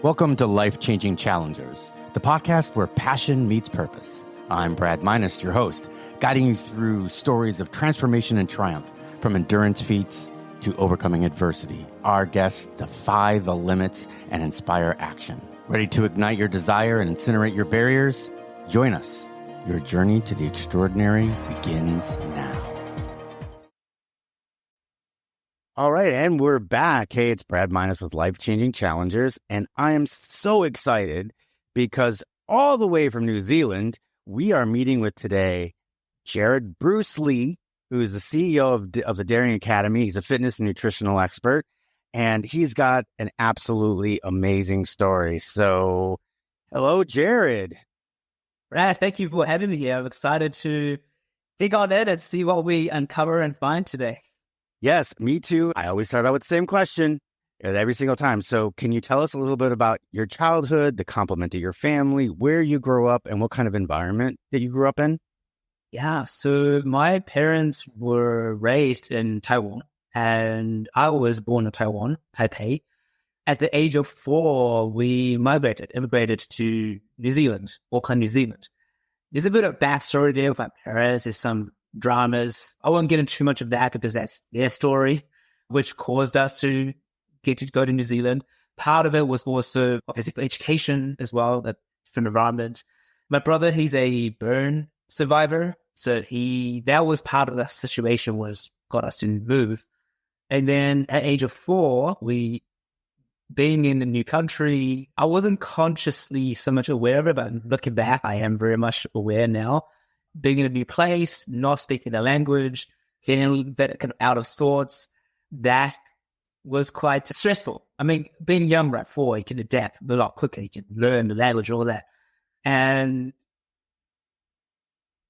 Welcome to Life-Changing Challengers, the podcast where passion meets purpose. I'm Brad Minus, your host, guiding you through stories of transformation and triumph, from endurance feats to overcoming adversity. Our guests defy the limits and inspire action. Ready to ignite your desire and incinerate your barriers? Join us. Your journey to the extraordinary begins now. All right, and we're back. Hey, it's Brad Minus with Life-Changing Challengers, and I am so excited because all the way from New Zealand, we are meeting with today Jarrod Bruce Lee, who is the CEO of the Daring Academy. He's a fitness and nutritional expert, and he's got an absolutely amazing story. So, hello, Jarrod. Brad, thank you for having me here. I'm excited to dig on it and see what we uncover and find today. Yes, me too. I always start out with the same question every single time. So can you tell us a little bit about your childhood, the complement to your family, where you grew up, and what kind of environment that you grew up in? Yeah, so my parents were raised in Taiwan, and I was born in Taiwan, Taipei. At the age of 4, we immigrated to New Zealand, Auckland, New Zealand. There's a bit of backstory there with my parents. There's some dramas. I won't get into too much of that because that's their story, which caused us to get to go to New Zealand. Part of it was also physical education as well, that different environment. My brother, he's a burn survivor, so that was part of the situation, got us to move. And then at age of 4, being in a new country, I wasn't consciously so much aware of it, but looking back, I am very much aware now. Being in a new place, not speaking the language, feeling that kind of out of sorts, that was quite stressful. I mean, being young, right, 4, you can adapt a lot quicker. You can learn the language, all that. And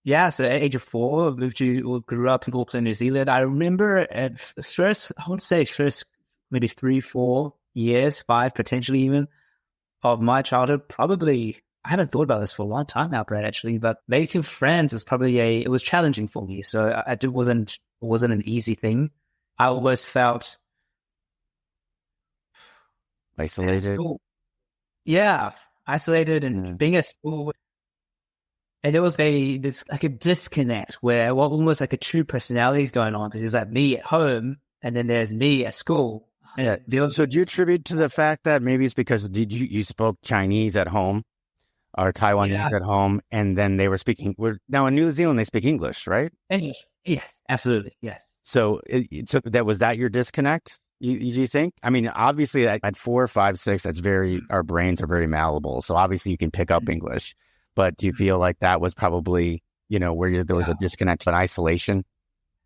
yeah, so at age of 4, grew up in Auckland, New Zealand. I remember at first, I would say maybe 3, 4 years, 5 potentially even, of my childhood, probably, I haven't thought about this for a long time now, Brad, actually, but making friends was it was challenging for me. So it wasn't an easy thing. I always felt isolated. Yeah, isolated and being at school. And there was this like a disconnect where almost like a two personalities going on, because there's like me at home and then there's me at school. Yeah. So do you attribute to the fact that maybe it's because you spoke Chinese at home or Taiwanese at home, and then they were speaking, now in New Zealand, they speak English, right? English. Yes, absolutely. Yes. So was that your disconnect? You think? I mean, obviously at 4, 5, 6, our brains are very malleable. So obviously you can pick up English, but do you feel like that was probably, where there was a disconnect, an isolation?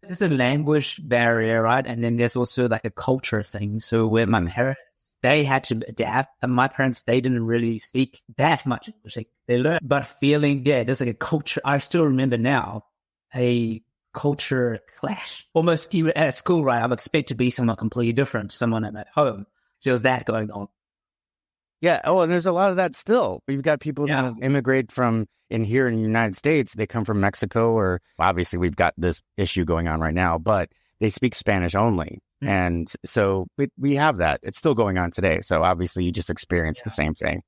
There's a language barrier, right? And then there's also like a culture thing. So where my parents, they had to adapt, and my parents, they didn't really speak that much English. They learned, but feeling, there's like a culture. I still remember now a culture clash. Almost even at school, right? I'm expected to be someone completely different to someone I'm at home. There's that going on. Yeah. Oh, and there's a lot of that still. We've got people who immigrate from here in the United States. They come from Mexico, or obviously we've got this issue going on right now, but they speak Spanish only. Mm-hmm. And so we have that. It's still going on today. So obviously you just experienced the same thing.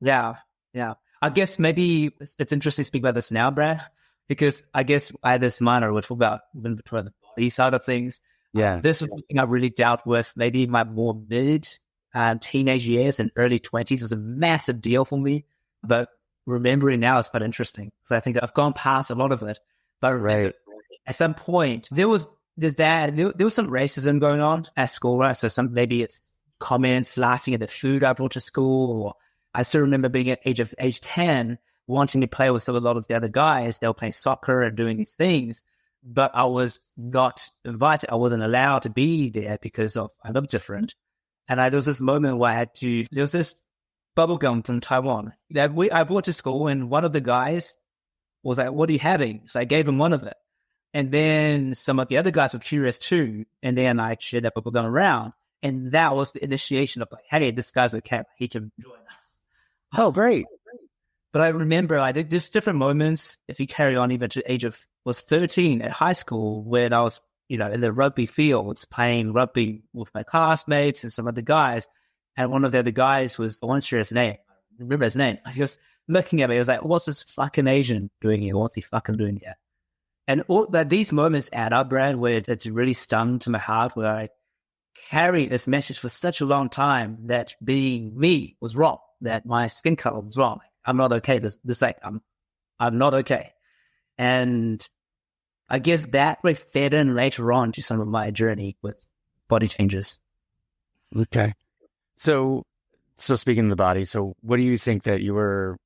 Yeah. Yeah. I guess maybe it's interesting to speak about this now, Brad, because I guess I had this minor, which we'll about even between the body side of things. Yeah. This was something I really dealt with maybe my more teenage years and early 20s. was a massive deal for me, but remembering now is quite interesting because I think I've gone past a lot of it. But at some point, there was some racism going on at school, right? So maybe it's comments, laughing at the food I brought to school, or I still remember being at age 10, wanting to play with a lot of the other guys. They were playing soccer and doing these things, but I was not invited. I wasn't allowed to be there because I looked different. And there was this moment where there was this bubble gum from Taiwan that I brought to school, and one of the guys was like, "What are you having?" So I gave him one of it. And then some of the other guys were curious too. And then I shared that bubble gum around. And that was the initiation of like, hey, this guy's okay. He can join us. Oh, great. But I remember there's different moments, if you carry on even to the age of, was 13 at high school, when I was, in the rugby fields playing rugby with my classmates and some other guys. And one of the other guys was, I won't share his name. I remember his name. He was looking at me. He was like, what's this fucking Asian doing here? What's he fucking doing here? And all that, these moments add up, Brad, where it's really stung to my heart, where I carried this message for such a long time that being me was wrong, that my skin color was wrong. I'm not okay. I'm not okay. And I guess that fed in later on to some of my journey with body changes. Okay. So speaking of the body, so what do you think that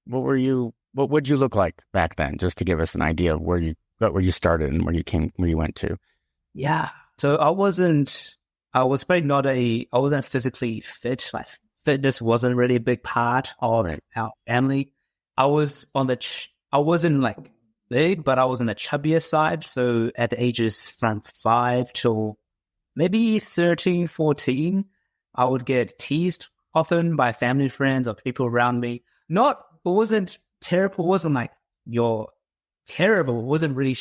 what would you look like back then? Just to give us an idea of where you started and where you went to. Yeah. So I wasn't physically fit. My fitness wasn't really a big part of our family. I wasn't like big, but I was on the chubbier side. So at the ages from 5 till maybe 13, 14, I would get teased often by family friends or people around me. It wasn't terrible. It wasn't like, you're terrible. It wasn't really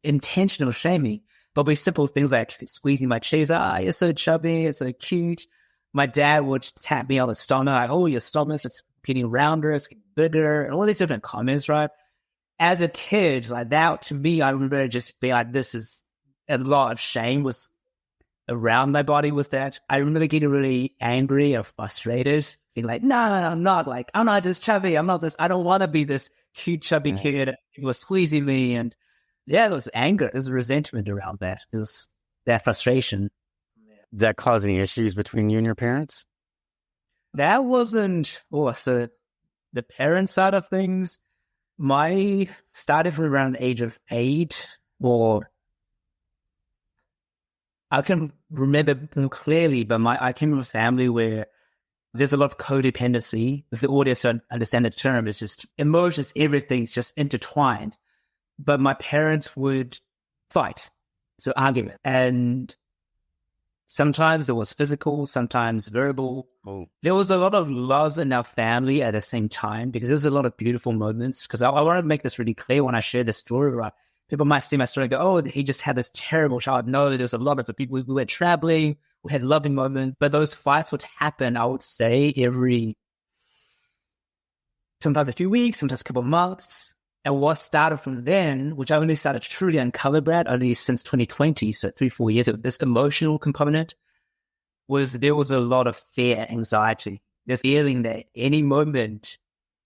intentional shaming, but with simple things like squeezing my cheeks. You're so chubby. You're so cute. My dad would tap me on the stomach. Like, oh, your stomach is getting rounder, it's getting bigger, and all these different comments, right? As a kid, like that, to me, I remember just being like, this is a lot of shame was around my body with that. I remember getting really angry or frustrated, being like, no, I'm not this chubby. I'm not this, I don't want to be this cute, chubby kid. People were squeezing me. And yeah, there was anger. There was resentment around that. It was that frustration. That caused any issues between you and your parents? That wasn't, so the parent side of things, started from around the age of 8, or I can remember clearly, but I came from a family where there's a lot of codependency. If the audience don't understand the term, it's just emotions, everything's just intertwined. But my parents would fight, so argument. And sometimes it was physical, sometimes verbal. Oh. There was a lot of love in our family at the same time, because there was a lot of beautiful moments. Because I want to make this really clear when I share this story, right? People might see my story and go, oh, he just had this terrible childhood. No, there's a lot of the people. We went traveling, we had loving moments, but those fights would happen, I would say, sometimes a few weeks, sometimes a couple of months. And what started from then, which I only started to truly uncover, Brad, only since 2020, so 3-4 years of this emotional component, there was a lot of fear, anxiety. This feeling that any moment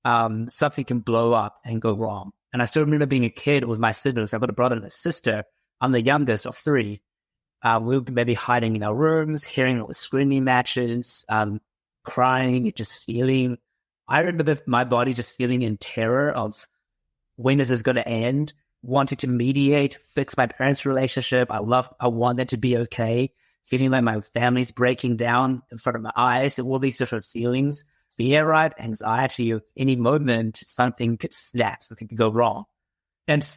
something can blow up and go wrong. And I still remember being a kid with my siblings. I've got a brother and a sister. I'm the youngest of 3. We would maybe hiding in our rooms, hearing all the screaming matches, crying, just feeling. I remember my body just feeling in terror of, when is this going to end? Wanting to mediate, fix my parents' relationship. I want them to be okay. Feeling like my family's breaking down in front of my eyes, and all these different feelings. Fear, right? Anxiety of any moment, something could snap, something could go wrong. And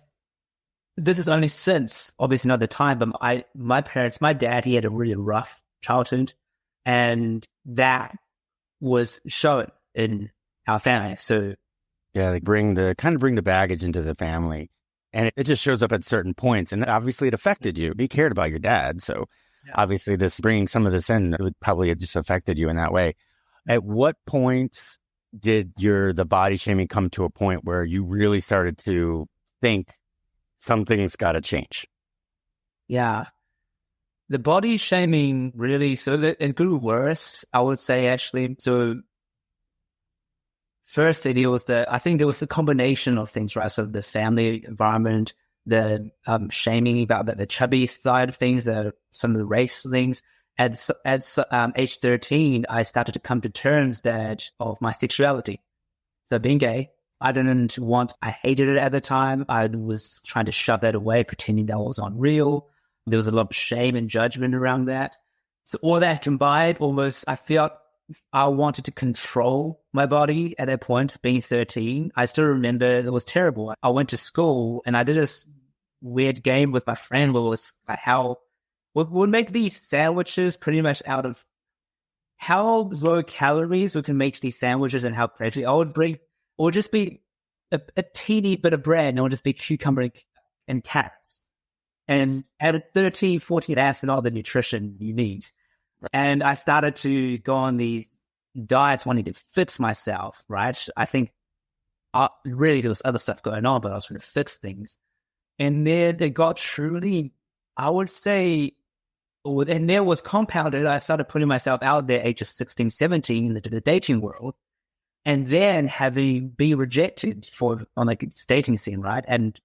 this is only since, obviously not the time, but my dad, he had a really rough childhood, and that was shown in our family. So yeah, they bring the baggage into the family, and it just shows up at certain points. And obviously, it affected you. You cared about your dad, so obviously, bringing some of this in, it would probably have just affected you in that way. At what point did the body shaming come to a point where you really started to think something's got to change? Yeah, the body shaming really. So it grew worse, I would say, actually. So first, I think there was a combination of things, right? So the family environment, the shaming about the chubby side of things, some of the race things. At age 13, I started to come to terms of my sexuality. So being gay, I hated it at the time. I was trying to shove that away, pretending that was unreal. There was a lot of shame and judgment around that. So all that combined, almost, I felt I wanted to control my body at that point, being 13. I still remember it was terrible. I went to school and I did this weird game with my friend where it was like we'll make these sandwiches pretty much out of how low calories we can make these sandwiches and how crazy. It would just be a teeny bit of bread, and it would just be cucumber and carrots. And at 13, 14, that's all the nutrition you need. And I started to go on these diets, wanting to fix myself, right? I think really there was other stuff going on, but I was trying to fix things. And then it got truly, I would say, and there was compounded. I started putting myself out there age of 16, 17 in the dating world. And then having been rejected on like dating scene, right? And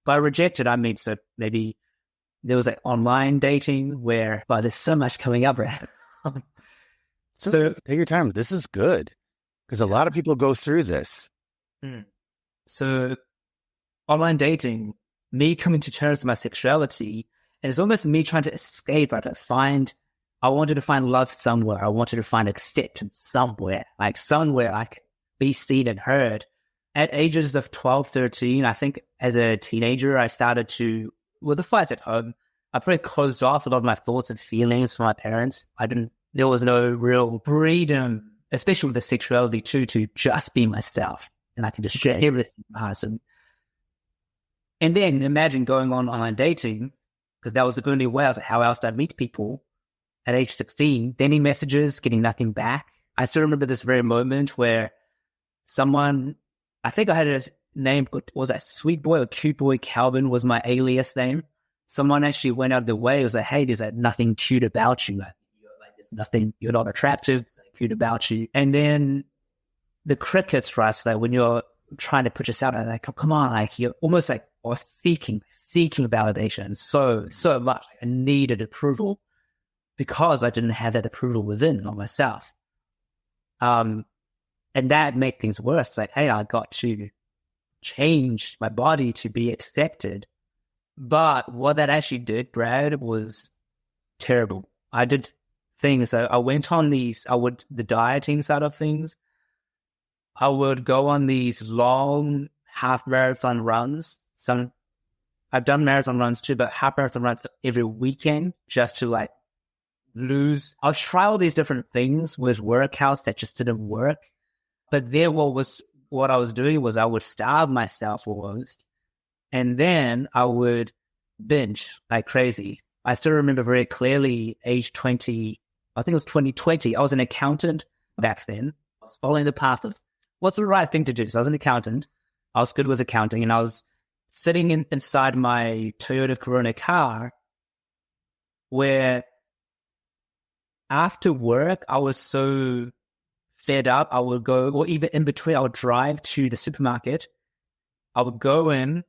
by rejected, I mean, so maybe there was like online dating where, there's so much coming up, right? So take your time. This is good because a lot of people go through this. So online dating, me coming to terms with my sexuality, and it's almost me trying to escape, right? I wanted to find love somewhere. I wanted to find acceptance somewhere, like somewhere I could be seen and heard. At ages of 12, 13, I think as a teenager, I started to, with the fights at home, I pretty closed off a lot of my thoughts and feelings from my parents. There was no real freedom, especially with the sexuality too, to just be myself. And I could just share everything. And then imagine going on online dating, because that was the only way, how else did I meet people at age 16, sending messages, getting nothing back. I still remember this very moment where someone, I think I had a name, was that Sweet Boy or Cute Boy? Calvin was my alias name. Someone actually went out of the way. It was like, hey, there's like nothing cute about you. There's nothing, you're not attractive, there's nothing cute about you. And then the crickets, right? So like when you're trying to put yourself out, like, come on, like you're almost like, or seeking validation so much. I needed approval because I didn't have that approval within on myself. And that made things worse. It's like, hey, I got to change my body to be accepted. But what that actually did, Brad, was terrible. I did things. I went on the dieting side of things. I would go on these long half marathon runs. I've done marathon runs too, but half marathon runs every weekend just to like lose. I'll try all these different things with workouts that just didn't work. But there, what I was doing was I would starve myself almost, and then I would binge like crazy. I still remember very clearly, age 20, I think it was 2020. I was an accountant back then. I was following the path of what's the right thing to do. So I was an accountant. I was good with accounting, and I was sitting inside my Toyota Corona car where after work, I was so fed up. I would go, or even in between, I would drive to the supermarket. I would go in,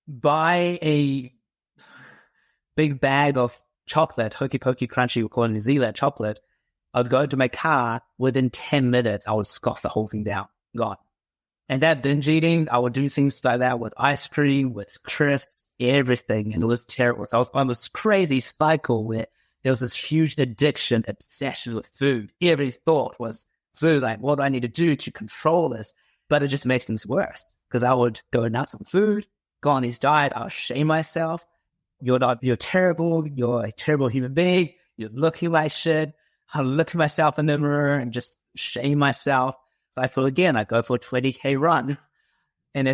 buy a big bag of chocolate, Hokey Pokey Crunchy, we call it New Zealand chocolate. I would go into my car. Within 10 minutes, I would scoff the whole thing down. Gone. And that binge eating, I would do things like that with ice cream, with crisps, everything. And it was terrible. So I was on this crazy cycle where there was this huge addiction, obsession with food. Every thought was food, like, what do I need to do to control this? But it just made things worse because I would go nuts on food, go on this diet, I'll shame myself. You're terrible. You're a terrible human being. You're looking like shit. I look at myself in the mirror and just shame myself. So I feel again, I go for a 20K run. And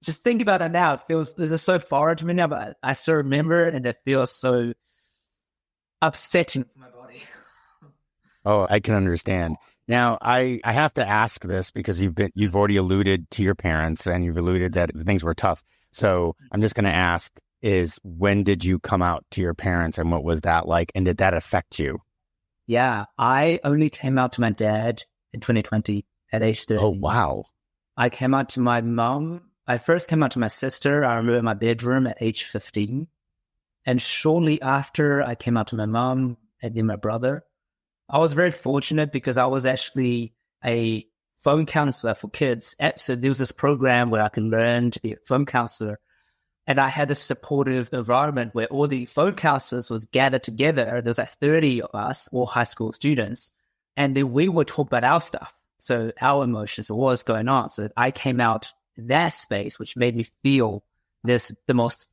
just think about it now. This is so foreign to me now, but I still remember it and it feels so upsetting for my body. Oh, I can understand. Now, I have to ask this because you've already alluded to your parents and you've alluded that things were tough. So I'm just going to ask is when did you come out to your parents and what was that like? And did that affect you? Yeah, I only came out to my dad in 2020 at age 30. Oh, wow. I came out to my mom. I first came out to my sister. I remember in my bedroom at age 15. And shortly after, I came out to my mom and then my brother. I was very fortunate because I was actually a phone counselor for kids. So there was this program where I could learn to be a phone counselor. And I had this supportive environment where all the phone counselors was gathered together. There's like 30 of us, all high school students. And then we would talk about our stuff. So our emotions, what was going on. So I came out in that space, which made me feel the most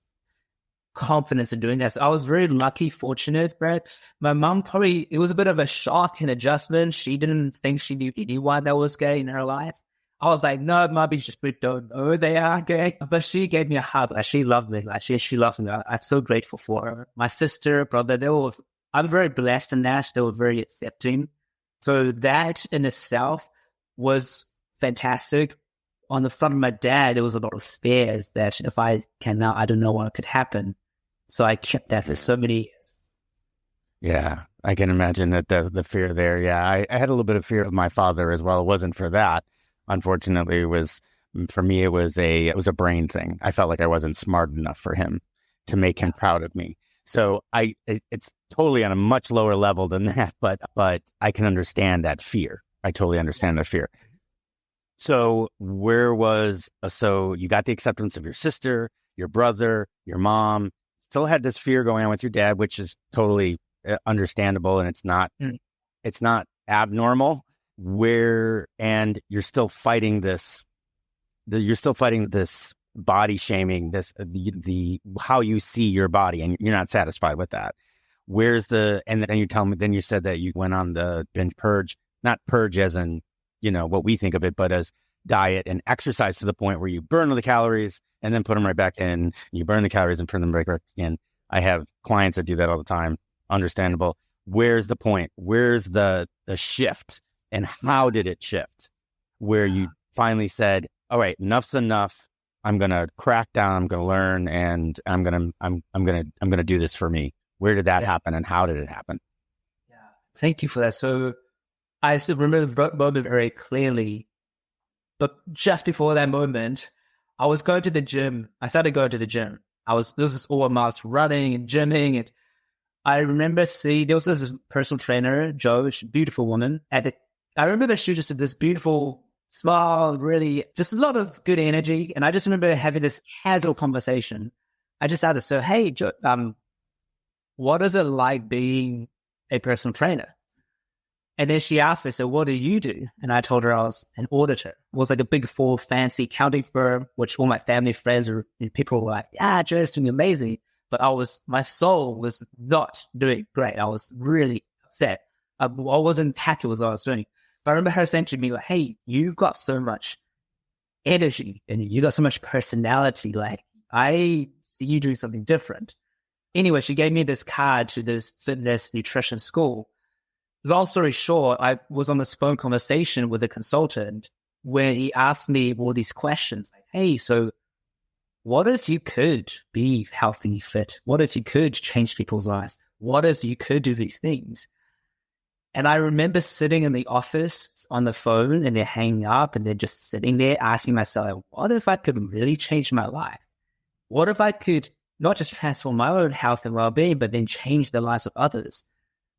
confidence in doing that. So I was very lucky, fortunate, Brad. My mom it was a bit of a shock and adjustment. She didn't think she knew anyone that was gay in her life. I was like, no, maybe just we don't know they are gay. But she gave me a hug. Like, she loved me. Like, she loves me. I'm so grateful for her. My sister, brother, I'm very blessed in that. They were very accepting. So that in itself was fantastic. On the front of my dad, there was a lot of fears that if I came out, I don't know what could happen. So I kept that for so many years. Yeah, I can imagine that the fear there. Yeah, I had a little bit of fear of my father as well. It wasn't for that. Unfortunately, for me, it was a brain thing. I felt like I wasn't smart enough for him to make him proud of me. So it's totally on a much lower level than that, but I can understand that fear. I totally understand that fear. So so you got the acceptance of your sister, your brother, your mom, still had this fear going on with your dad, which is totally understandable, and it's not abnormal. And you're still fighting this body shaming, the how you see your body, and you're not satisfied with that. And then you said that you went on the binge purge, not purge as in, what we think of it, but as diet and exercise, to the point where you burn the calories and then put them right back in. You burn the calories and put them right back in. I have clients that do that all the time. Understandable. Where's the point? Where's the shift, and how did it shift where you finally said, all right, enough's enough. I'm going to crack down. I'm going to learn, and I'm going to do this for me. Where did that happen, and how did it happen? Yeah. Thank you for that. So I still remember the moment very clearly, but just before that moment, I was going to the gym. I started going to the gym. This was all months running and gymming, and I remember there was this personal trainer, Jo, beautiful woman. I remember she just had this beautiful smile, really, just a lot of good energy. And I just remember having this casual conversation. I just asked her, so, hey, Jo, what is it like being a personal trainer? And then she asked me, so what do you do? And I told her I was an auditor. It was like a big four fancy accounting firm, which all my family, friends, and people were like, yeah, Joe's doing amazing. But my soul was not doing great. I was really upset. I wasn't happy with what I was doing. But I remember her saying to me, like, hey, you've got so much energy and you got so much personality. Like, I see you doing something different. Anyway, she gave me this card to this fitness nutrition school. Long story short, I was on this phone conversation with a consultant where he asked me all these questions. Like, hey, so what if you could be healthy, fit? What if you could change people's lives? What if you could do these things? And I remember sitting in the office on the phone and then hanging up and then just sitting there asking myself, what if I could really change my life? What if I could not just transform my own health and well-being, but then change the lives of others?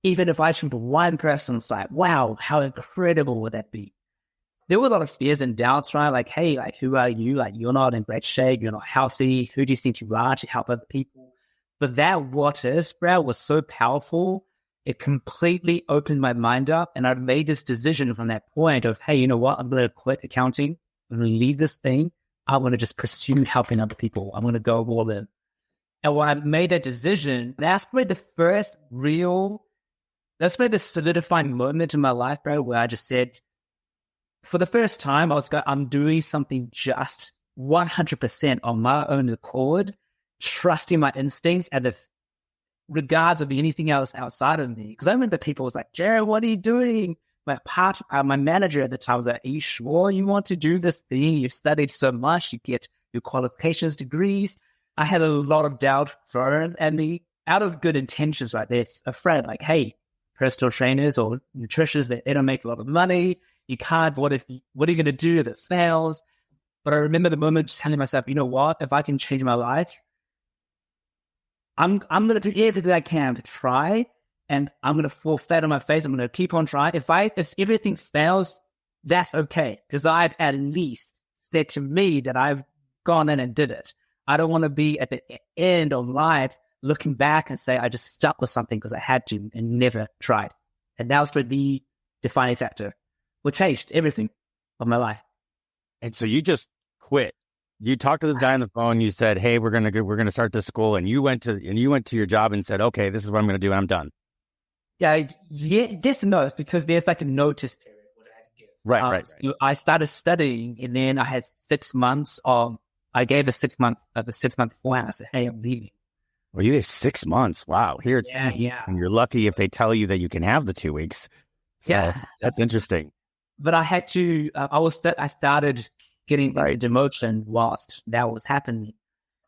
Even if I change one person's life, wow, how incredible would that be? There were a lot of fears and doubts, right? Like, hey, like, who are you? Like, you're not in great shape. You're not healthy. Who do you think you are to help other people? But that what if, bro, was so powerful. It completely opened my mind up. And I made this decision from that point of, hey, you know what? I'm going to quit accounting. I'm going to leave this thing. I want to just pursue helping other people. I'm going to go all in. And when I made that decision, that's probably the solidifying moment in my life, bro, where I just said, for the first time, I'm doing something just 100% on my own accord, trusting my instincts and the regards of anything else outside of me. Because I remember people was like, Jarrod, what are you doing? My manager at the time was like, are you sure you want to do this thing? You've studied so much, you get your qualifications, degrees. I had a lot of doubt thrown at me out of good intentions, right? They're afraid, like, hey, personal trainers or nutritionists, they don't make a lot of money. You can't, what are you going to do if it fails? But I remember the moment just telling myself, you know what? If I can change my life, I'm going to do everything I can to try, and I'm going to fall flat on my face. I'm going to keep on trying. If everything fails, that's okay, because I've at least said to me that I've gone in and did it. I don't want to be at the end of life looking back and say I just stuck with something because I had to and never tried. And that was the defining factor, which changed everything of my life. And so you just quit. You talked to this guy on the phone. You said, "Hey, we're gonna start this school," and you went to your job and said, "Okay, this is what I'm going to do, and I'm done." Yeah, yes and no. It's because there's like a notice period what I had to give. Right. So I started studying, and then I had 6 months of. I gave the 6 month beforehand. I said, "Hey, I'm leaving." Well, you have 6 months. Wow. Here it's yeah. And you're lucky if they tell you that you can have the 2 weeks. So that's interesting. But I had to, I started getting the demotion whilst that was happening.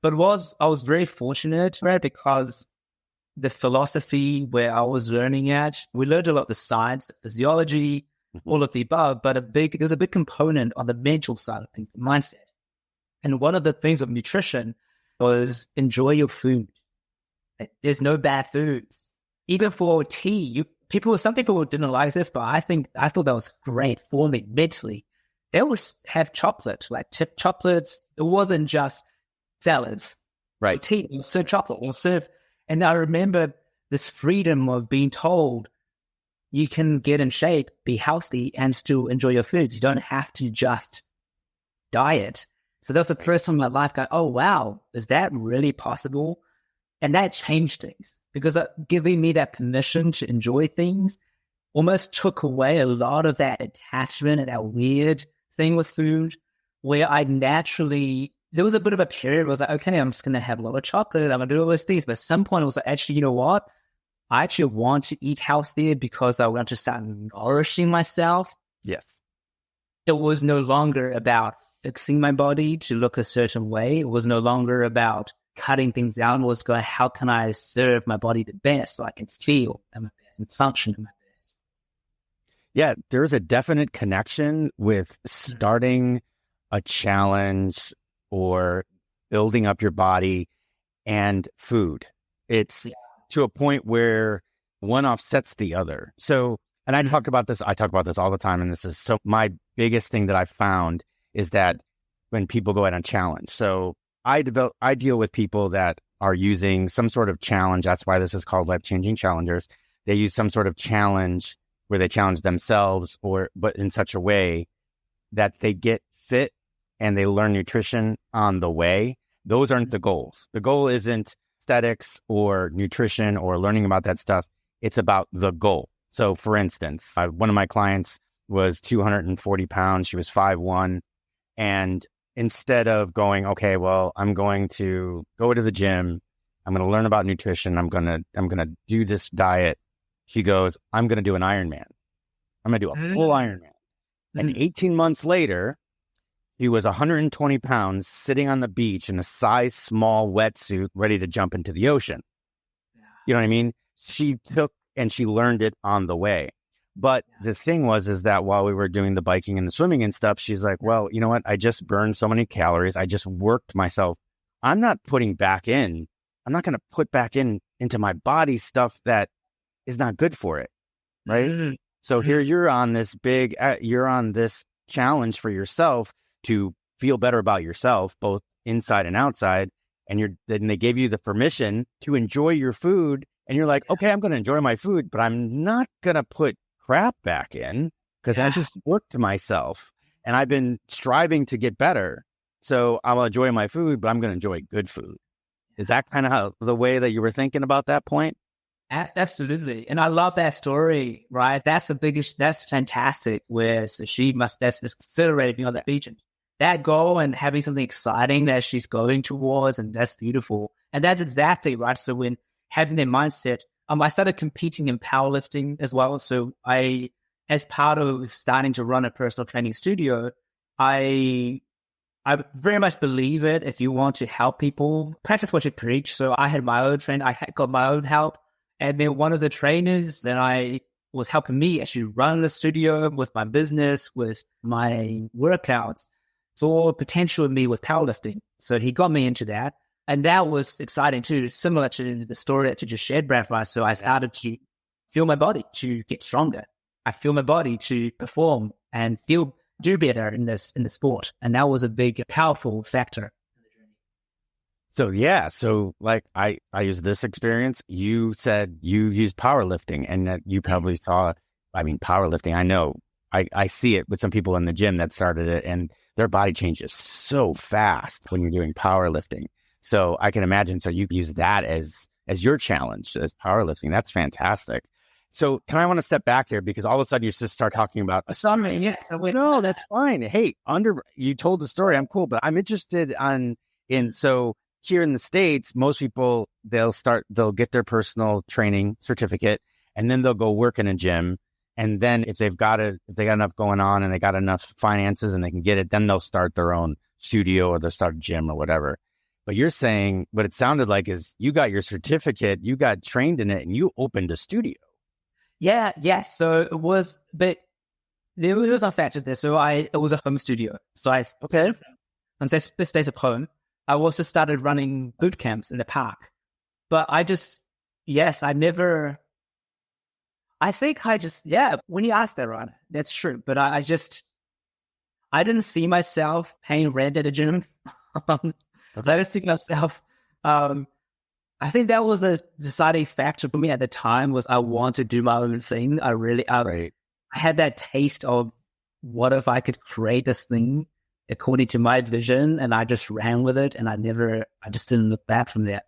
But I was very fortunate, right? Because the philosophy where I was learning at, we learned a lot of the science, the physiology, all of the above, but there's a big component on the mental side of things, the mindset. And one of the things of nutrition was enjoy your food. There's no bad foods. Even for tea, some people didn't like this, but I thought that was great for me mentally. They would have chocolate, like tip chocolates. It wasn't just salads. Right. For tea, it was served chocolate, it was served. And I remember this freedom of being told you can get in shape, be healthy, and still enjoy your foods. You don't have to just diet. So that was the first time in my life going, oh, wow, is that really possible? And that changed things because giving me that permission to enjoy things almost took away a lot of that attachment and that weird thing with food where there was a bit of a period where I was like, okay, I'm just going to have a lot of chocolate. I'm going to do all these things. But at some point, I was like, actually, you know what? I actually want to eat healthier because I want to start nourishing myself. Yes. It was no longer about fixing my body to look a certain way. It was no longer about cutting things down. It was going, how can I serve my body the best so I can feel at my best and function at my best? Yeah, there's a definite connection with starting a challenge or building up your body and food. It's to a point where one offsets the other. So, and I talk about this all the time. And this is my biggest thing that I found is that when people go out on challenge. So I deal with people that are using some sort of challenge. That's why this is called life-changing challengers. They use some sort of challenge where they challenge themselves but in such a way that they get fit and they learn nutrition on the way. Those aren't the goals. The goal isn't aesthetics or nutrition or learning about that stuff. It's about the goal. So for instance, one of my clients was 240 pounds. She was 5'1". And instead of going, okay, well, I'm going to go to the gym. I'm going to learn about nutrition. I'm going to do this diet. She goes, I'm going to do an Ironman. I'm going to do a full Ironman. And 18 months later, he was 120 pounds sitting on the beach in a size small wetsuit, ready to jump into the ocean. You know what I mean? She took and she learned it on the way. But the thing is that while we were doing the biking and the swimming and stuff, she's like, well, you know what? I just burned so many calories. I just worked myself. I'm not going to put back into my body stuff that is not good for it. Right. So here you're on this challenge for yourself to feel better about yourself, both inside and outside. And then they gave you the permission to enjoy your food. And you're like, okay, I'm going to enjoy my food, but I'm not going to put crap back in because I just worked myself and I've been striving to get better. So I'll enjoy my food, but I'm going to enjoy good food. Is that kind of the way that you were thinking about that point? Absolutely. And I love that story, right? That's fantastic. That's accelerated me on that beach. And that goal and having something exciting that she's going towards, and that's beautiful. And that's exactly right. So when having their mindset, I started competing in powerlifting as well. So as part of starting to run a personal training studio, I very much believe it. If you want to help people, practice what you preach. So I had my own training. I got my own help. And then one of the trainers that I was helping me actually run the studio with my business, with my workouts, saw potential in me with powerlifting. So he got me into that. And that was exciting too, similar to the story that you just shared, Brad. So I started to feel my body to get stronger. I feel my body to perform and do better in the sport. And that was a big, powerful factor. So like I use this experience. You said you use powerlifting and that you probably saw, powerlifting. I know I see it with some people in the gym that started it and their body changes so fast when you're doing powerlifting. So I can imagine. So you use that as your challenge as powerlifting. That's fantastic. So I want to step back here because all of a sudden you just start talking about a summit. Yes. No, that's fine. Hey, you told the story. I'm cool, but I'm interested so here in the States, most people, they'll get their personal training certificate and then they'll go work in a gym And then if they got enough going on and they got enough finances and they can get it, then they'll start their own studio or they'll start a gym or whatever. But you're saying, what it sounded like is you got your certificate, you got trained in it, and you opened a studio. Yes. So it was, but there was some factors there. So it was a home studio. So on space of home, I also started running boot camps in the park. But when you asked that, right, that's true. But I didn't see myself paying rent at a gym. I didn't see myself. I think that was a deciding factor for me at the time was I want to do my own thing. I had that taste of what if I could create this thing according to my vision, and I just ran with it, and I just didn't look back from that.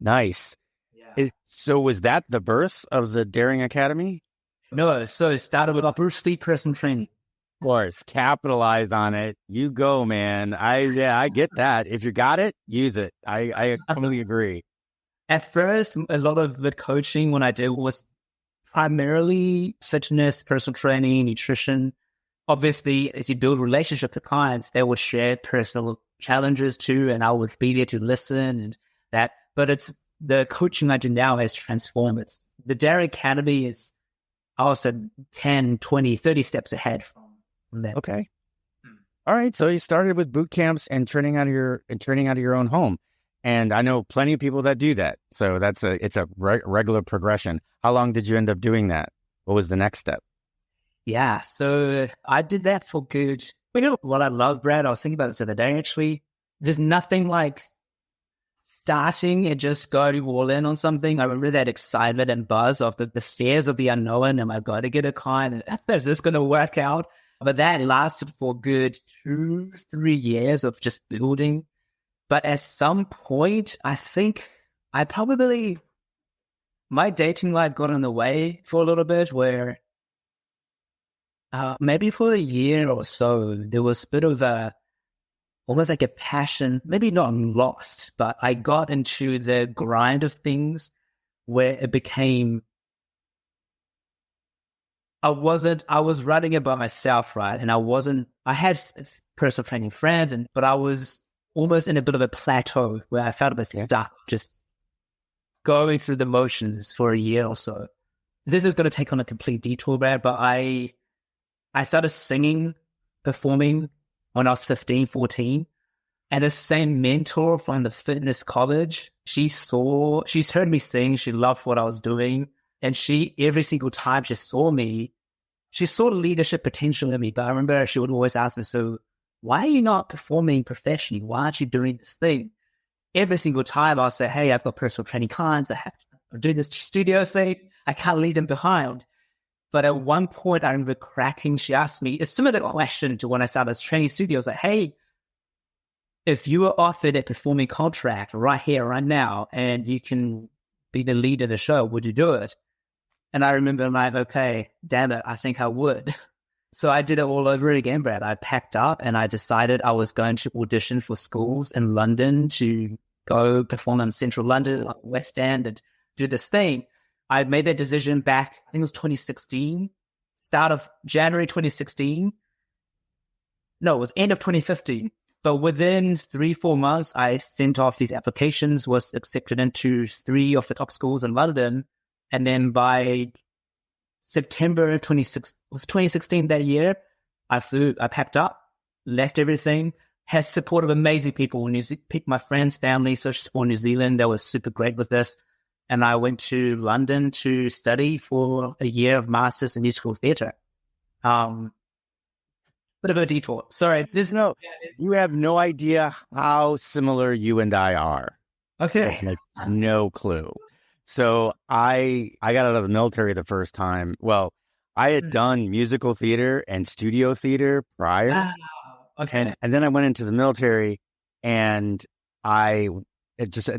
Nice. Yeah. So was that the birth of the Daring Academy? No, so it started with Bruce Lee personal training. Of course, capitalized on it. You go, man. I get that. If you got it, use it. I completely agree. At first, a lot of the coaching when I did was primarily fitness, personal training, nutrition. Obviously, as you build relationships with clients, they will share personal challenges too, and I would be there to listen and that. But it's the coaching I do now has transformed. The Daring Academy is also 10, 20, 30 steps ahead from that. Okay. All right. So you started with boot camps and training out of your own home. And I know plenty of people that do that. So it's a regular progression. How long did you end up doing that? What was the next step? Yeah. So I did that for good. You know what I love, Brad? I was thinking about this the other day, actually. There's nothing like starting and just going all in on something. I remember that excitement and buzz of the fears of the unknown. Am I going to get a client? Is this going to work out? But that lasted for a good 2-3 years of just building. But at some point, I think my dating life got in the way for a little bit where maybe for a year or so, there was a bit of almost like a passion, maybe not lost, but I got into the grind of things where it became, I was running it by myself, right? And I had personal training friends, but I was almost in a bit of a plateau where I felt a bit stuck, just going through the motions for a year or so. This is going to take on a complete detour, Brad, but I started singing, performing when I was 15, 14. And the same mentor from the fitness college, she's heard me sing. She loved what I was doing. And every single time she saw me, she saw leadership potential in me. But I remember she would always ask me, so why are you not performing professionally? Why aren't you doing this thing? Every single time I'll say, hey, I've got personal training clients. I'm doing this studio thing. I can't leave them behind. But at one point, I remember she asked me a similar question to when I started training studios, like, hey, if you were offered a performing contract right here, right now, and you can be the lead of the show, would you do it? And I remember I'm like, okay, damn it, I think I would. So I did it all over again, Brad. I packed up and I decided I was going to audition for schools in London to go perform in central London, like West End, and do this thing. I made that decision back, I think it was 2016, start of January 2016. No, it was end of 2015. But within 3-4 months, I sent off these applications, was accepted into 3 of the top schools in London. And then by September 2016 that year, I packed up, left everything, had support of amazing people, my friends, family, social support in New Zealand. They were super great with this. And I went to London to study for a year of Masters in Musical Theatre. Bit of a detour. Sorry. You have no idea how similar you and I are. Okay. Like, no clue. So I got out of the military the first time. Well, I had done musical theater and studio theater prior. Wow. Okay. And then I went into the military, and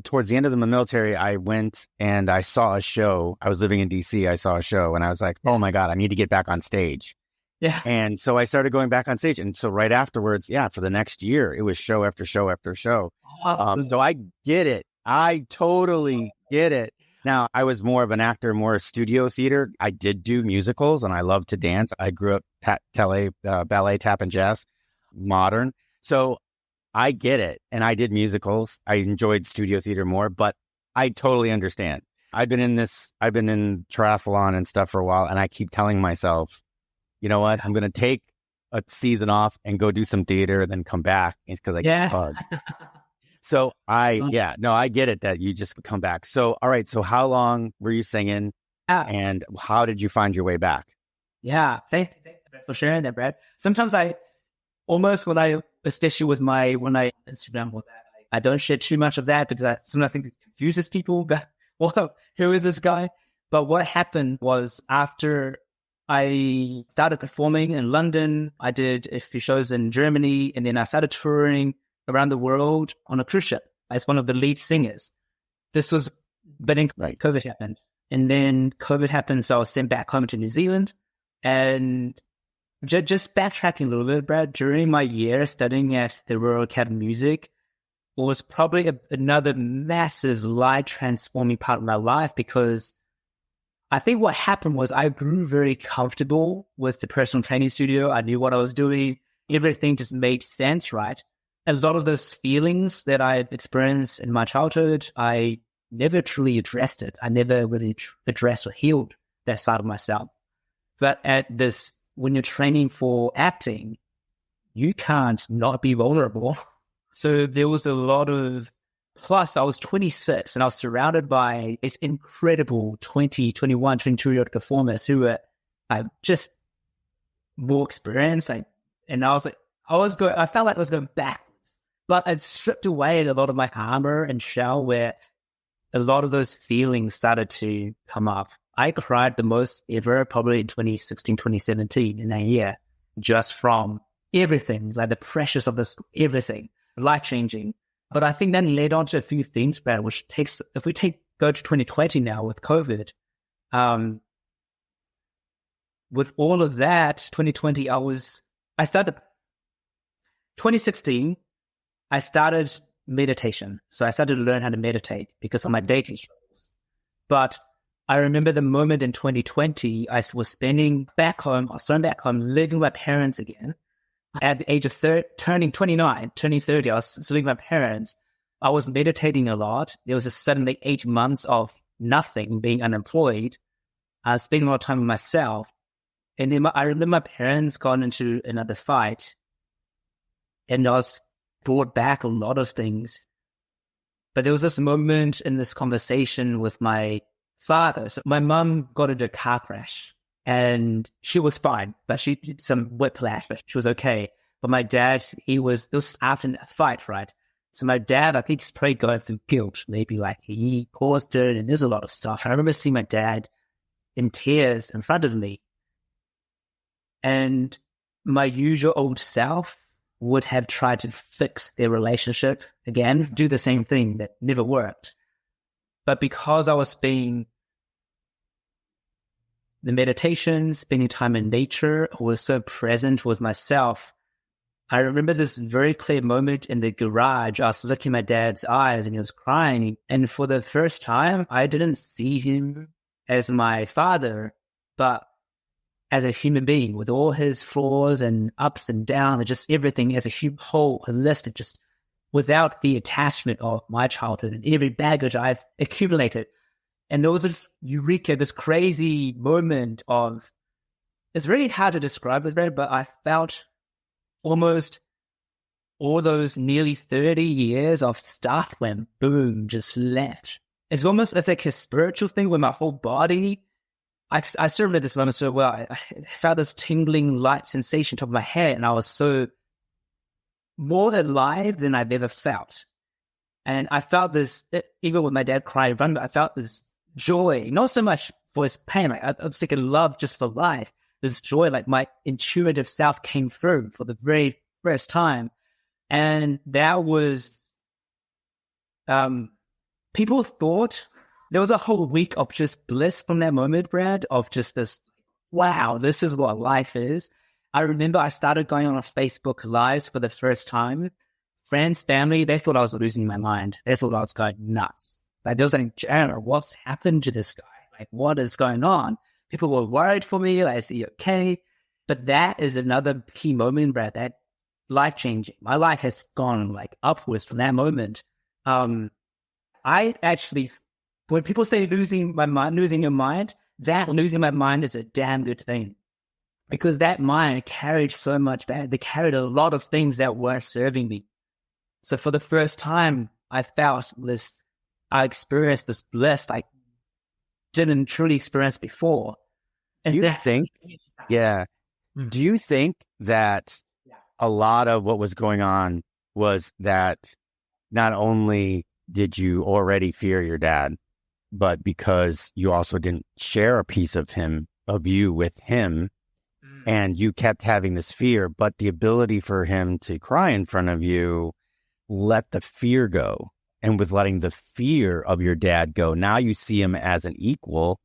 towards the end of the military, I went and I saw a show. I was living in DC. I saw a show and I was like, oh my God, I need to get back on stage. Yeah. And so I started going back on stage. And so right afterwards, for the next year, it was show after show after show. Awesome. So I get it. I totally get it. Now, I was more of an actor, more studio theater. I did do musicals and I love to dance. I grew up ballet, tap and jazz, modern. So I get it. And I did musicals. I enjoyed studio theater more, but I totally understand. I've been in triathlon and stuff for a while, and I keep telling myself, you know what? I'm going to take a season off and go do some theater and then come back. It's because I get bugged. So I get it that you just come back. So, all right. So how long were you singing and how did you find your way back? Yeah. Thank you for sharing that, Brad. Sometimes especially with when I Instagram with that, I don't share too much of that because sometimes I think it confuses people. Well, who is this guy? But what happened was after I started performing in London, I did a few shows in Germany, and then I started touring around the world on a cruise ship as one of the lead singers. This was, but then COVID happened. And then COVID happened, so I was sent back home to New Zealand. And just backtracking a little bit, Brad, during my year studying at the Royal Academy of Music was probably another massive life-transforming part of my life, because I think what happened was I grew very comfortable with the personal training studio. I knew what I was doing. Everything just made sense, right? A lot of those feelings that I experienced in my childhood, I never truly addressed it. I never really addressed or healed that side of myself. But when you're training for acting, you can't not be vulnerable. So there was a lot of, plus I was 26 and I was surrounded by this incredible 20, 21, 22-year-old performers who were just more experienced. I felt like I was going backwards, but I'd stripped away a lot of my armor and shell where a lot of those feelings started to come up. I cried the most ever probably in 2016, 2017 in that year, just from everything, like the pressures of this, everything, life-changing. But I think that led on to a few things, Brad, which if we go to 2020 now with COVID, with all of that, 2020, 2016, I started meditation. So I started to learn how to meditate because of my dating struggles. But I remember the moment in 2020, I was staying back home, living with my parents again. At the age of turning 29, turning 30, I was living with my parents. I was meditating a lot. There was suddenly 8 months of nothing, being unemployed. I was spending a lot of time with myself. And then I remember my parents got into another fight. And I was brought back a lot of things. But there was this moment in this conversation with my father. So my mom got into a car crash. And she was fine, but she did some whiplash, but she was okay. But my dad, this was after a fight, right? So my dad, I think he's probably going through guilt. Maybe like he caused it and there's a lot of stuff. I remember seeing my dad in tears in front of me. And my usual old self would have tried to fix their relationship again, do the same thing that never worked. But because I was being the meditation, spending time in nature, I was so present with myself. I remember this very clear moment in the garage. I was looking at my dad's eyes and he was crying. And for the first time, I didn't see him as my father, but as a human being with all his flaws and ups and downs and just everything as a whole, holistic, just without the attachment of my childhood and every baggage I've accumulated. And there was this eureka, this crazy moment of, it's really hard to describe it, but I felt almost all those nearly 30 years of stuff went boom, just left. It's almost like a spiritual thing where my whole body, I still remember this moment so well. I felt this tingling light sensation top of my head, and I was so more alive than I've ever felt. And I felt this, even with my dad crying in front of me, I felt this joy, not so much for his pain. Like I was thinking love just for life. This joy, like my intuitive self came through for the very first time. And that was, people thought there was a whole week of just bliss from that moment, Brad, of just this, wow, this is what life is. I remember I started going on Facebook Lives for the first time. Friends, family, they thought I was losing my mind. They thought I was going nuts. Like they was like, Jarrod, what's happened to this guy? Like, what is going on? People were worried for me. Like, is he okay? But that is another key moment, Brad, that life-changing. My life has gone like upwards from that moment. I actually, when people say losing my mind, losing your mind, that losing my mind is a damn good thing. Because that mind carried so much, that they carried a lot of things that weren't serving me. So for the first time, I experienced this bliss I didn't truly experience before. And Do you think that a lot of what was going on was that not only did you already fear your dad, but because you also didn't share a piece of you with him, and you kept having this fear, but the ability for him to cry in front of you let the fear go. And with letting the fear of your dad go, now you see him as an equal.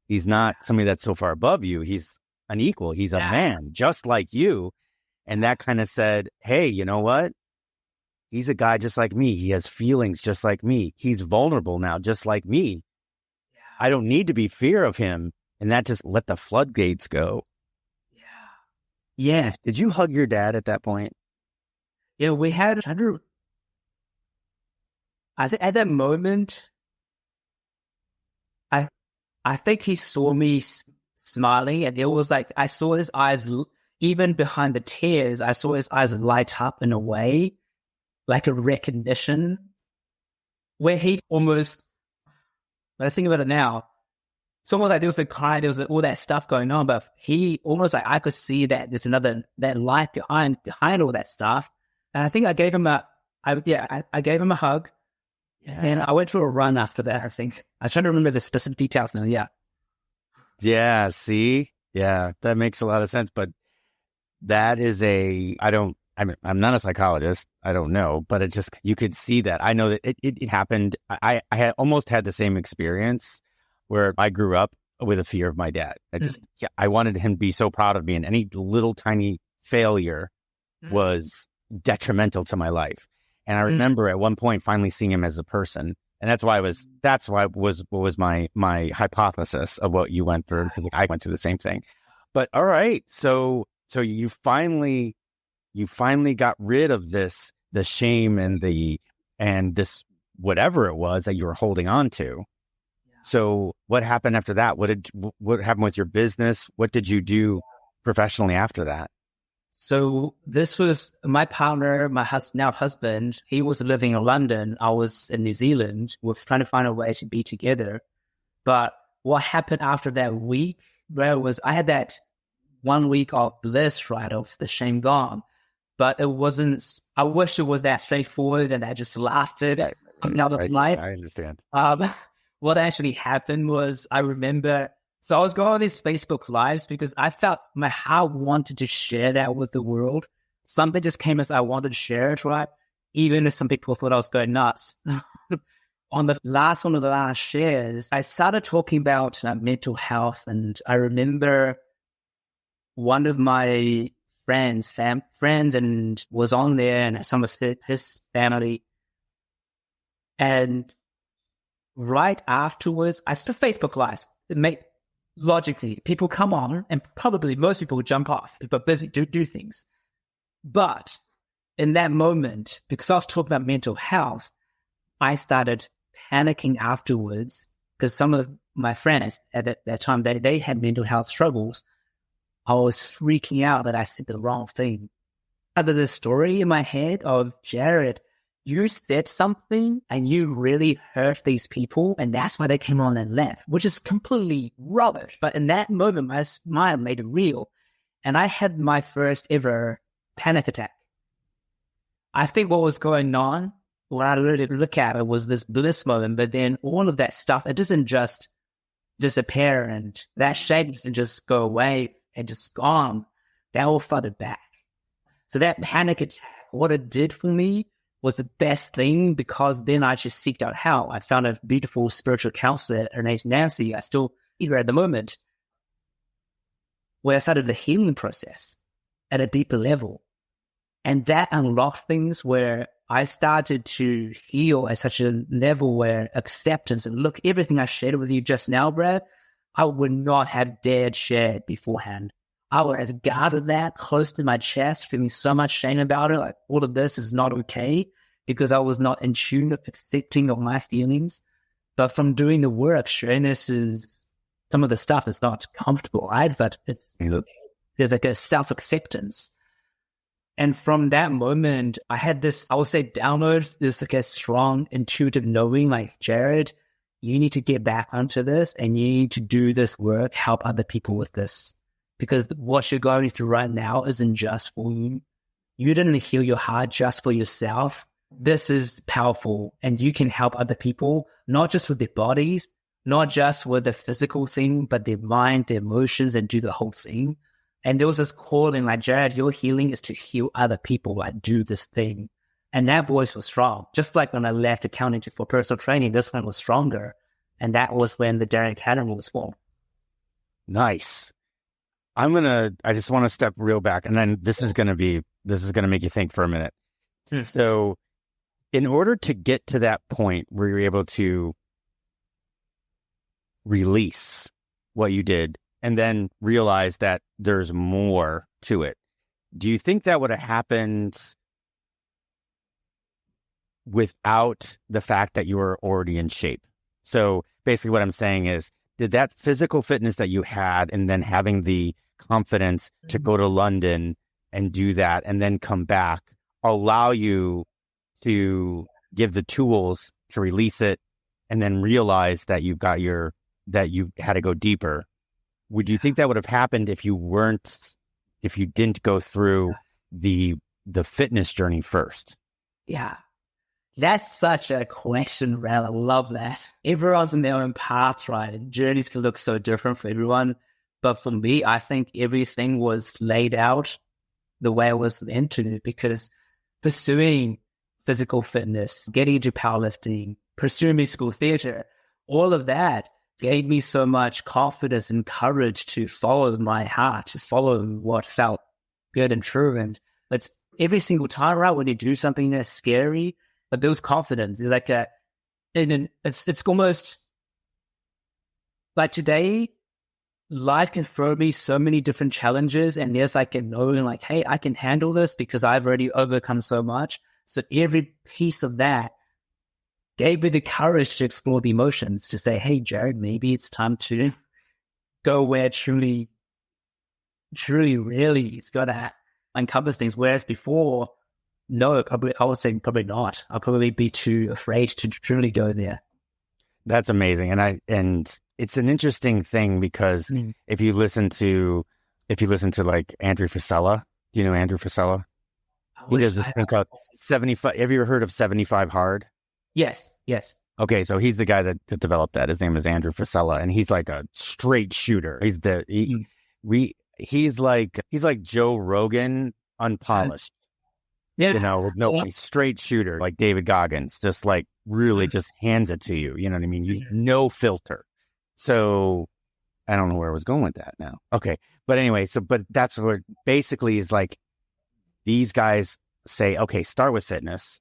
He's not somebody that's so far above you. He's an equal. He's a man just like you. And that kind of said, hey, you know what? He's a guy just like me. He has feelings just like me. He's vulnerable now, just like me. I don't need to be fear of him. And that just let the floodgates go. Yeah. Did you hug your dad at that point? Yeah, we had, I think at that moment, I think he saw me smiling, and there was like, I saw his eyes, even behind the tears, I saw his eyes light up in a way, like a recognition, where he almost, when I think about it now, it's almost like there was a cry, there was all that stuff going on, but he almost like, I could see that there's that light behind all that stuff. And I think I gave him I gave him a hug. And I went for a run after that, I think. I'm trying to remember the specific details now, Yeah, see? Yeah, that makes a lot of sense. But that is I'm not a psychologist. I don't know. But it just, you could see that. I know that it happened. I had almost had the same experience where I grew up with a fear of my dad. I wanted him to be so proud of me, and any little tiny failure was detrimental to my life. And I remember at one point finally seeing him as a person. And that's why was my hypothesis of what you went through, because I went through the same thing. But all right, so you finally got rid of the shame and this whatever it was that you were holding on to. So what happened after that? What happened with your business? What did you do professionally after that? So this was my partner, my now husband. He was living in London. I was in New Zealand. We're trying to find a way to be together. But what happened after that week, was I had that 1 week of bliss, right, of the shame gone. But it wasn't, I wish it was that straightforward and that just lasted another life. I understand. What actually happened was, I remember, so I was going on these Facebook Lives because I felt my heart wanted to share that with the world. Something just came as I wanted to share it, right? Even if some people thought I was going nuts. On the last one of the last shares, I started talking about mental health. And I remember one of my friends and was on there, and some of his family. And right afterwards, I started Facebook Lives. Logically, people come on, and probably most people would jump off. People are busy, do things. But in that moment, because I was talking about mental health, I started panicking afterwards, because some of my friends at that time, they had mental health struggles. I was freaking out that I said the wrong thing. Other the story in my head of, Jarrod, you said something and you really hurt these people, and that's why they came on and left, which is completely rubbish. But in that moment, my smile made it real. And I had my first ever panic attack. I think what was going on, when I really look at it, was this bliss moment. But then all of that stuff, it doesn't just disappear, and that shame doesn't just go away and just gone. That all flooded back. So that panic attack, what it did for me was the best thing, because then I just seeked out help. I found a beautiful spiritual counselor. Her name's Nancy. I still meet her at the moment, where I started the healing process at a deeper level. And that unlocked things where I started to heal at such a level where acceptance and look, everything I shared with you just now, Brad, I would not have dared share it beforehand. I would have guarded that close to my chest, feeling so much shame about it. Like, all of this is not okay because I was not in tune with accepting of my feelings. But from doing the work, sharing this is some of the stuff is not comfortable, right? But there's like a self-acceptance. And from that moment, I had this, I would say downloads, this like a strong intuitive knowing, like, Jarrod, you need to get back onto this and you need to do this work, help other people with this. Because what you're going through right now isn't just for you. You didn't heal your heart just for yourself. This is powerful and you can help other people, not just with their bodies, not just with the physical thing, but their mind, their emotions, and do the whole thing. And there was this calling, like, Jarrod, your healing is to heal other people, like, do this thing. And that voice was strong. Just like when I left accounting for personal training, this one was stronger. And that was when the Daring Academy was formed. Nice. I just want to step real back. And then this is going to make you think for a minute. So in order to get to that point where you're able to release what you did, and then realize that there's more to it, do you think that would have happened without the fact that you were already in shape? So basically what I'm saying is, did that physical fitness that you had and then having the confidence to go to London and do that and then come back allow you to give the tools to release it and then realize that you had to go deeper? Would you think that would have happened if you didn't go through the fitness journey first? Yeah. That's such a question, Rel. I love that. Everyone's in their own path, right? Journeys can look so different for everyone. But for me, I think everything was laid out the way it was meant to, because pursuing physical fitness, getting into powerlifting, pursuing musical theater, all of that gave me so much confidence and courage to follow my heart, to follow what felt good and true. And it's every single time, right, when you do something that's scary, but builds confidence. It's like it's almost like today, life can throw me so many different challenges, and there's like a knowing, like, hey, I can handle this because I've already overcome so much. So every piece of that gave me the courage to explore the emotions, to say, hey, Jarrod, maybe it's time to go where truly, really it's got to uncover things. Whereas before, no, I would say probably not. I'll probably be too afraid to truly go there. That's amazing. And it's an interesting thing because if you listen to like Andrew Frisella, do you know Andrew Frisella? He does this thing called 75. Have you ever heard of 75 Hard? Yes. Okay, so he's the guy that developed that. His name is Andrew Frisella, and he's like a straight shooter. He's like Joe Rogan, unpolished. Yeah. You know, he's straight shooter, like David Goggins, just like really just hands it to you. You know what I mean? No filter. So I don't know where I was going with that now. Okay. But anyway, but that's what basically is like, these guys say, okay, start with fitness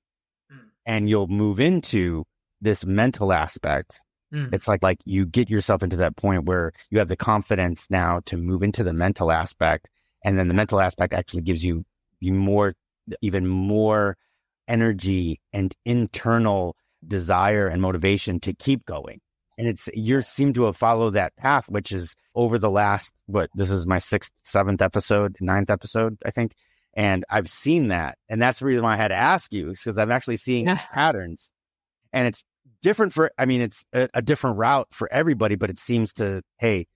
and you'll move into this mental aspect. It's like you get yourself into that point where you have the confidence now to move into the mental aspect. And then the mental aspect actually gives you even more energy and internal desire and motivation to keep going. And you seem to have followed that path, which is over the last, this is my 6th, 7th episode, 9th episode, I think. And I've seen that. And that's the reason why I had to ask you, is because I'm actually seeing patterns. And it's different it's a different route for everybody, but it seems to, hey,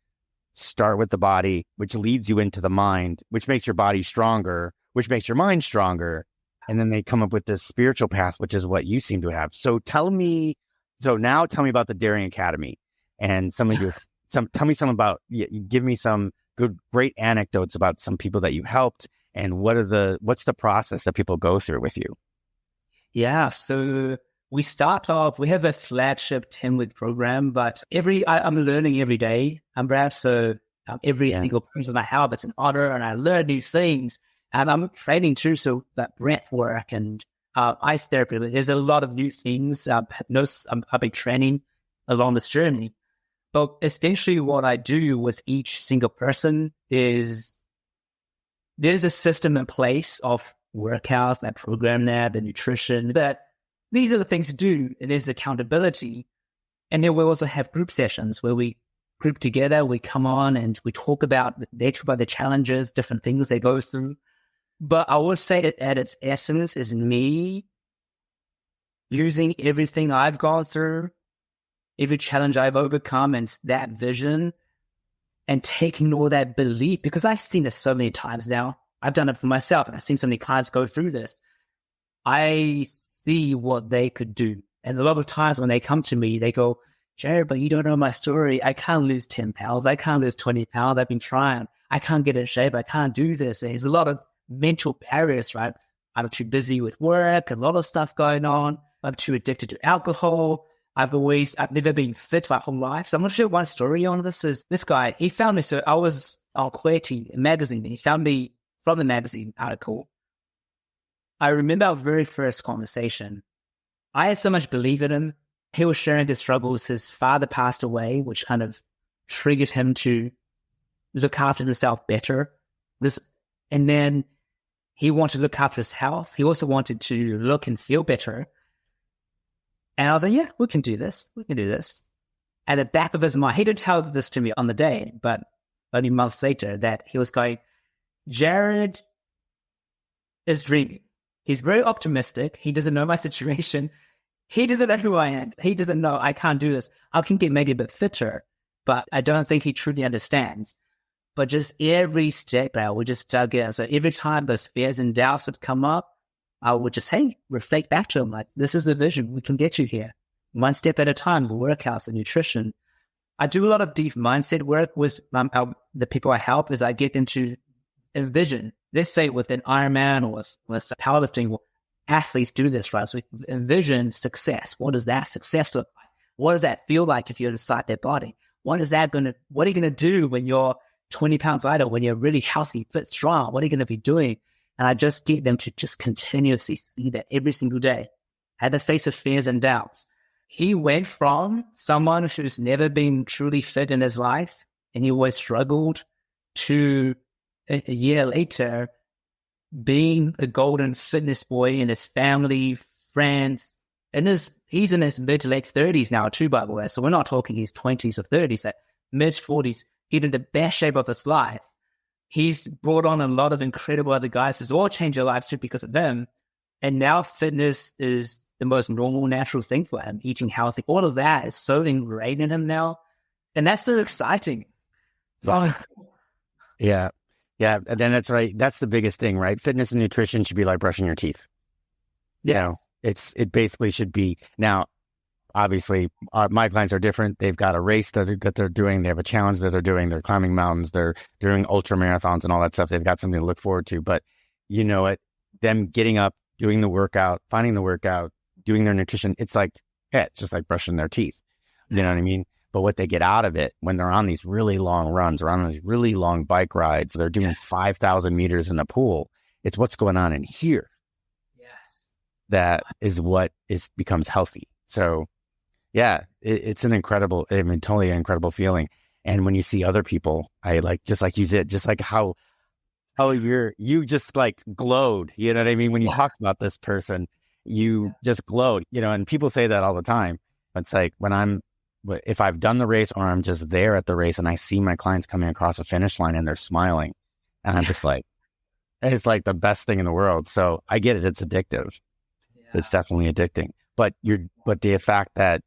start with the body, which leads you into the mind, which makes your body stronger, which makes your mind stronger. And then they come up with this spiritual path, which is what you seem to have. So tell me about the Daring Academy and tell me some about, give me some great anecdotes about some people that you helped and what's the process that people go through with you? Yeah. So we start off, we have a flagship 10-week program, but I'm learning every day. Brad. So every single person I help, it's an honor, and I learn new things. And I'm training too, so that breath work and ice therapy. There's a lot of new things. Hypnosis, I've been training along this journey. But essentially what I do with each single person is there's a system in place of workouts, that program there, the nutrition, that these are the things to do. And there's accountability. And then we also have group sessions where we group together, we come on and we talk about the challenges, different things they go through. But I would say that at its essence is me using everything I've gone through, every challenge I've overcome, and that vision, and taking all that belief, because I've seen this so many times now. I've done it for myself, and I've seen so many clients go through this. I see what they could do. And a lot of times when they come to me, they go, Jarrod, but you don't know my story. I can't lose 10 pounds. I can't lose 20 pounds. I've been trying. I can't get in shape. I can't do this. There's a lot of mental barriers, right? I'm too busy with work, a lot of stuff going on. I'm too addicted to alcohol. I've never been fit my whole life. So I'm going to share one story on this. Is this guy, he found me. So I was on Queerty magazine. He found me from the magazine article. I remember our very first conversation. I had so much belief in him. He was sharing his struggles. His father passed away, which kind of triggered him to look after himself better. And then he wanted to look after his health. He also wanted to look and feel better. And I was like, yeah, we can do this. We can do this. At the back of his mind, he didn't tell this to me on the day, but only months later, that he was going, Jarrod is dreaming. He's very optimistic. He doesn't know my situation. He doesn't know who I am. He doesn't know I can't do this. I can get maybe a bit fitter, but I don't think he truly understands. But just every step out, we just dug in. So every time those fears and doubts would come up, I would just, reflect back to him, like, this is the vision. We can get you here. One step at a time, the workouts and nutrition. I do a lot of deep mindset work with the people I help as I get them to envision. Let's say with an Ironman or with powerlifting, athletes do this, right? So we envision success. What does that success look like? What does that feel like if you're inside their body? What are you going to do when you're 20 pounds lighter, when you're really healthy, fit, strong? What are you going to be doing? And I just get them to just continuously see that every single day at the face of fears and doubts. He went from someone who's never been truly fit in his life and he always struggled to a year later being the golden fitness boy in his family, friends. And he's in his mid to late 30s now too, by the way. So we're not talking his 20s or 30s, like mid 40s. He's in the best shape of his life. He's brought on a lot of incredible other guys who's all changed their lives too because of them. And now fitness is the most normal, natural thing for him. Eating healthy, all of that is so ingrained in him now. And that's so exciting. Yeah. Yeah. And then that's right. That's the biggest thing, right? Fitness and nutrition should be like brushing your teeth. Yes. You know, it basically should be. Now, obviously, my clients are different. They've got a race that they're doing. They have a challenge that they're doing. They're climbing mountains. They're doing ultra marathons and all that stuff. They've got something to look forward to. But you know it, them getting up, doing the workout, finding the workout, doing their nutrition, it's just like brushing their teeth. You know what I mean? But what they get out of it when they're on these really long runs or on these really long bike rides, they're doing 5,000 meters in the pool. It's what's going on in here. Yes. That is what becomes healthy. So yeah, it's an incredible, totally incredible feeling. And when you see other people, just like you said, just like how you just like glowed, you know what I mean? When you talk about this person, you just glowed, and people say that all the time. It's like if I've done the race or I'm just there at the race and I see my clients coming across a finish line and they're smiling and I'm just like, it's like the best thing in the world. So I get it. It's addictive. Yeah. It's definitely addicting, but the fact that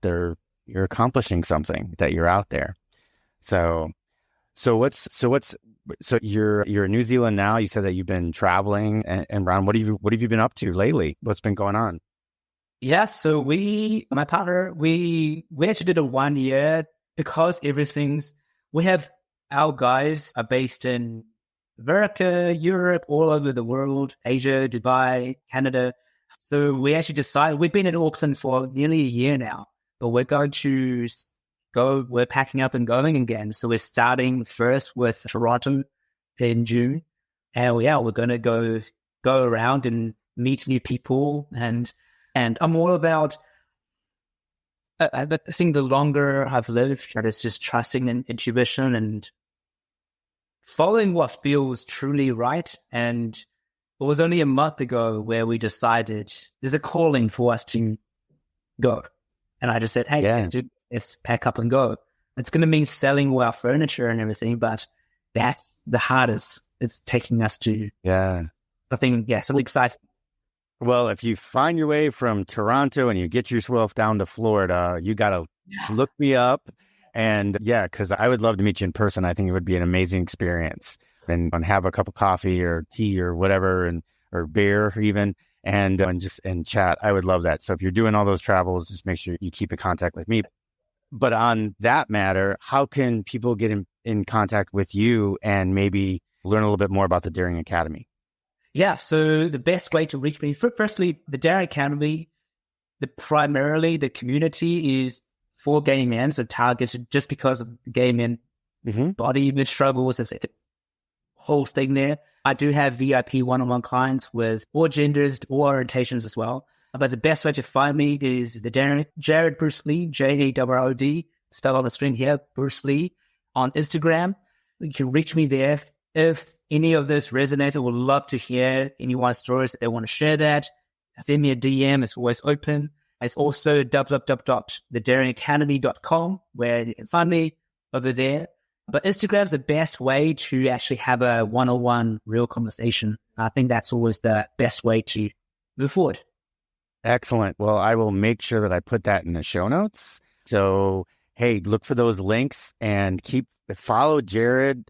you're accomplishing something, that you're out there. So you're in New Zealand now. You said that you've been traveling and Ron, what have you been up to lately? What's been going on? Yeah. So my partner, we actually did a 1 year because we have our guys are based in America, Europe, all over the world, Asia, Dubai, Canada. So we actually decided, we've been in Auckland for nearly a year now, but we're packing up and going again. So we're starting first with Toronto in June. And we're going to go around and meet new people. And I'm all about, I think the longer I've lived, it's just trusting in intuition and following what feels truly right. And it was only a month ago where we decided there's a calling for us to go. And I just said, hey, let's pack up and go. It's going to mean selling all our furniture and everything, but that's the hardest. It's taking us to something exciting. Well, if you find your way from Toronto and you get yourself down to Florida, you got to look me up. And because I would love to meet you in person. I think it would be an amazing experience, and have a cup of coffee or tea or whatever, or beer even, and chat. I would love that. So if you're doing all those travels, just make sure you keep in contact with me. But on that matter, how can people get in contact with you and maybe learn a little bit more about the Daring Academy? Yeah, so the best way to reach me, firstly, the Daring Academy, primarily the community is for gay men, so targeted just because of gay men body image struggles. There's a whole thing there. I do have VIP one-on-one clients with all genders, all orientations as well. But the best way to find me is the Jarrod Bruce Lee, Jarrod, spelled on the screen here, Bruce Lee, on Instagram. You can reach me there. If any of this resonates, I would love to hear anyone's stories that they want to share that. Send me a DM. It's always open. It's also www.thedaringacademy.com, where you can find me over there. But Instagram's the best way to actually have a one-on-one real conversation. I think that's always the best way to move forward. Excellent. Well, I will make sure that I put that in the show notes. So, hey, look for those links and follow Jarrod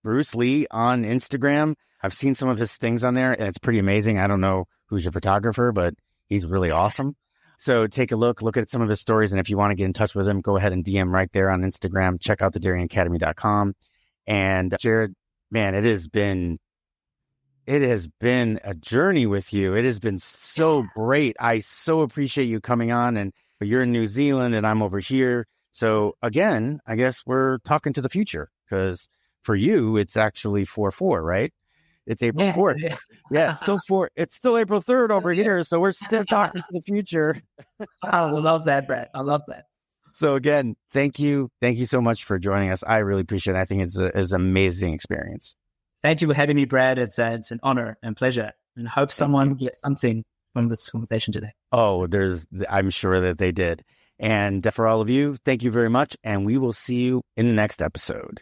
Bruce Lee on Instagram. I've seen some of his things on there, and it's pretty amazing. I don't know who's your photographer, but he's really awesome. So take a look at some of his stories. And if you want to get in touch with him, go ahead and DM right there on Instagram. Check out thedaringacademy.com. And Jarrod, man, it has been a journey with you. It has been so great. I so appreciate you coming on, and you're in New Zealand and I'm over here. So again, I guess we're talking to the future, because for you, it's actually 4/4, right? It's April 4th. Yeah, it's still April 3rd over here. So we're still talking to the future. I love that, Brad. I love that. So again, thank you. Thank you so much for joining us. I really appreciate it. I think it's an amazing experience. Thank you for having me, Brad. It's an honor and pleasure, and hope someone gets something from this conversation today. Oh, I'm sure that they did. And for all of you, thank you very much. And we will see you in the next episode.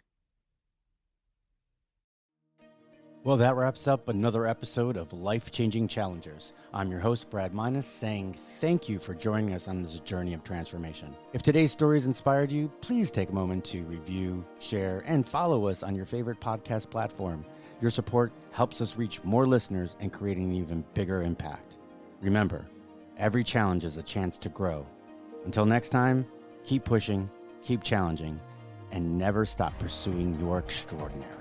Well, that wraps up another episode of Life-Changing Challengers. I'm your host, Brad Minus, saying thank you for joining us on this journey of transformation. If today's stories inspired you, please take a moment to review, share, and follow us on your favorite podcast platform. Your support helps us reach more listeners and create an even bigger impact. Remember, every challenge is a chance to grow. Until next time, keep pushing, keep challenging, and never stop pursuing your extraordinary.